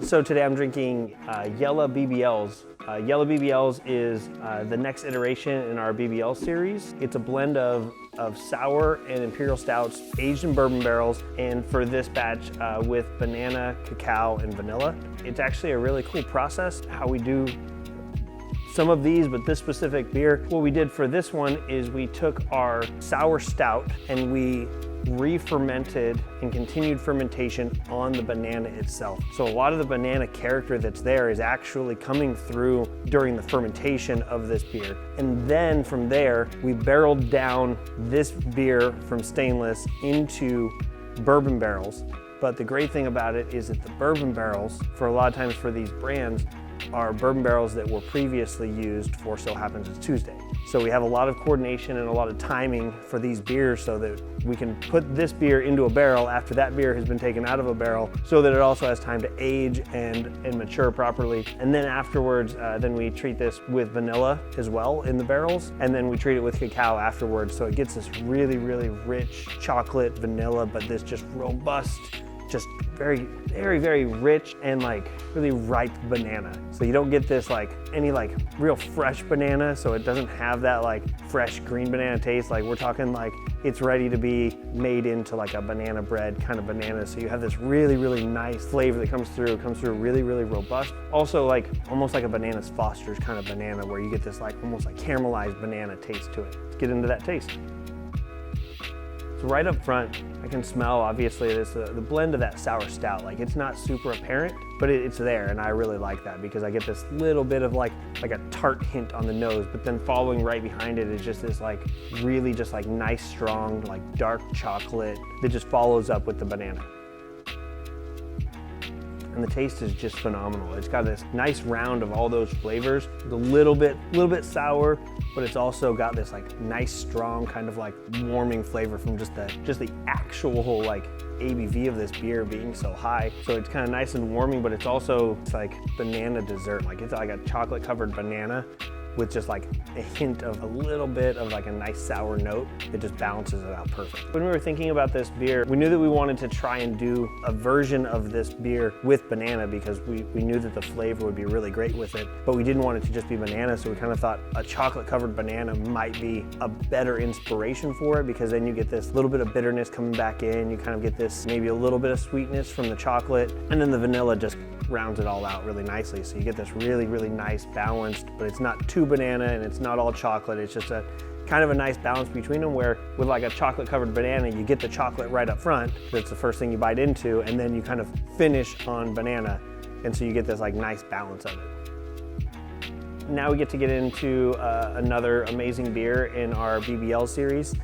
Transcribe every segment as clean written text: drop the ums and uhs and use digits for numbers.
So today I'm drinking Yella BBLs. Yella BBLs is the next iteration in our BBL series. It's a blend of sour and Imperial stouts aged in bourbon barrels, and for this batch with banana, cacao, and vanilla. It's actually a really cool process how we do some of these, but this specific beer, what we did for this one is we took our sour stout and we re-fermented and continued fermentation on the banana itself. So a lot of the banana character that's there is actually coming through during the fermentation of this beer. And then from there, we barreled down this beer from stainless into bourbon barrels. But the great thing about it is that the bourbon barrels, for a lot of times for these brands, are bourbon barrels that were previously used for So Happens It's Tuesday. So we have a lot of coordination and a lot of timing for these beers so that we can put this beer into a barrel after that beer has been taken out of a barrel so that it also has time to age and mature properly. And then afterwards, then we treat this with vanilla as well in the barrels. And then we treat it with cacao afterwards. So it gets this really, really rich chocolate vanilla, but this just robust, just very, very, very rich and like really ripe banana. So you don't get this like any like real fresh banana, so it doesn't have that like fresh green banana taste. Like we're talking like it's ready to be made into like a banana bread kind of banana. So you have this really, really nice flavor that comes through. It comes through really, really robust. Also like almost like a Bananas Foster's kind of banana where you get this like almost like caramelized banana taste to it. Let's get into that taste. So right up front, I can smell, obviously, the blend of that sour stout. Like it's not super apparent, but it's there, and I really like that because I get this little bit of like a tart hint on the nose, but then following right behind it is just this like really just like nice, strong, like dark chocolate that just follows up with the banana. And the taste is just phenomenal. It's got this nice round of all those flavors. It's a little bit sour, but it's also got this like nice, strong kind of like warming flavor from just the actual like ABV of this beer being so high. So it's kind of nice and warming, but it's like banana dessert. Like it's like a chocolate covered banana with just like a hint of a little bit of like a nice sour note. It just balances it out perfect. When we were thinking about this beer, we knew that we wanted to try and do a version of this beer with banana because we knew that the flavor would be really great with it, but we didn't want it to just be banana, so we kind of thought a chocolate covered banana might be a better inspiration for it because then you get this little bit of bitterness coming back in, you kind of get this maybe a little bit of sweetness from the chocolate, and then the vanilla just rounds it all out really nicely. So you get this really, really nice balanced, but it's not too banana and it's not all chocolate. It's just a kind of a nice balance between them where with like a chocolate covered banana, you get the chocolate right up front. That's the first thing you bite into, and then you kind of finish on banana. And so you get this like nice balance of it. Now we get to get into another amazing beer in our BBL series.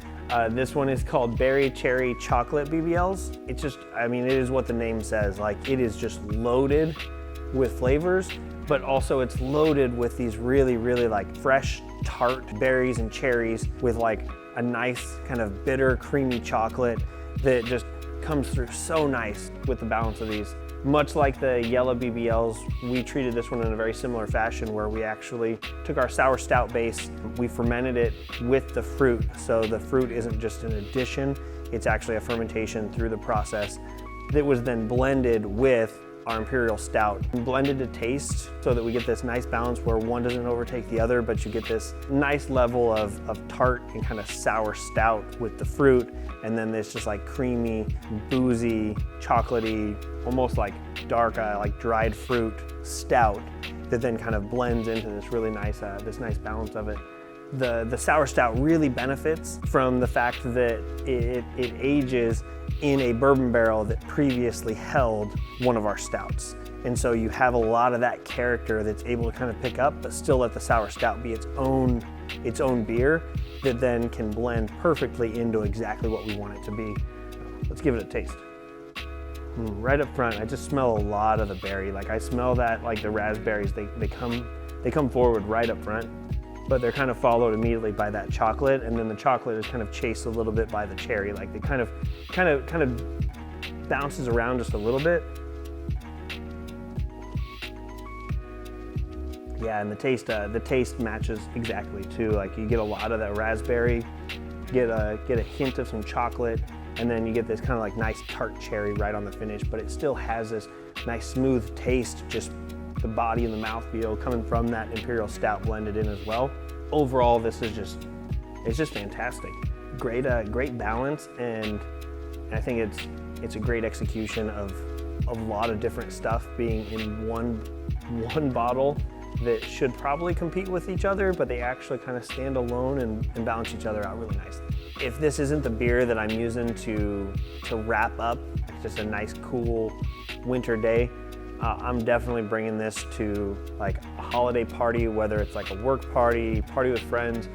This one is called Cherry Chocolate BBLs. It's just, I mean, it is what the name says. Like it is just loaded with flavors, but also it's loaded with these really, really like fresh, tart berries and cherries with like a nice kind of bitter, creamy chocolate that just comes through so nice with the balance of these. Much like the Yella BBLs, we treated this one in a very similar fashion where we actually took our sour stout base, we fermented it with the fruit. So the fruit isn't just an addition, it's actually a fermentation through the process that was then blended with our Imperial stout. Blended to taste so that we get this nice balance where one doesn't overtake the other, but you get this nice level of tart and kind of sour stout with the fruit, and then this just like creamy, boozy, chocolatey, almost like dark, like dried fruit stout that then kind of blends into this really nice, this nice balance of it. The sour stout really benefits from the fact that it ages in a bourbon barrel that previously held one of our stouts. And so you have a lot of that character that's able to kind of pick up, but still let the sour stout be its own beer that then can blend perfectly into exactly what we want it to be. Let's give it a taste. Right up front, I just smell a lot of the berry. Like I smell that, like the raspberries, they come forward right up front, but they're kind of followed immediately by that chocolate, and then the chocolate is kind of chased a little bit by the cherry. Like they kind of bounces around just a little bit. Yeah, and the taste matches exactly too. Like you get a lot of that raspberry get a hint of some chocolate, and then you get this kind of like nice tart cherry right on the finish, but it still has this nice smooth taste, just the body and the mouthfeel coming from that Imperial Stout blended in as well. Overall, this is it's just fantastic. Great balance, and I think it's a great execution of a lot of different stuff being in one bottle that should probably compete with each other, but they actually kind of stand alone and balance each other out really nicely. If this isn't the beer that I'm using to wrap up just a nice cool winter day, I'm definitely bringing this to like a holiday party, whether it's like a work party with friends.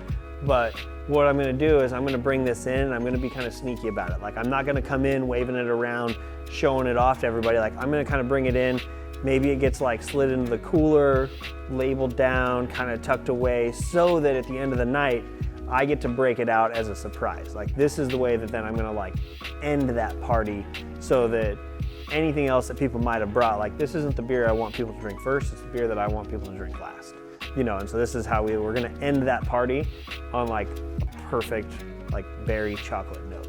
But what I'm gonna do is I'm gonna bring this in and I'm gonna be kind of sneaky about it. Like, I'm not gonna come in waving it around, showing it off to everybody. Like, I'm gonna kind of bring it in. Maybe it gets like slid into the cooler, labeled down, kind of tucked away, so that at the end of the night, I get to break it out as a surprise. Like, this is the way that then I'm gonna like end that party, so that anything else that people might have brought, like, this isn't the beer I want people to drink first, it's the beer that I want people to drink last. You know, and so this is how we're gonna end that party on like a perfect, like, berry chocolate note.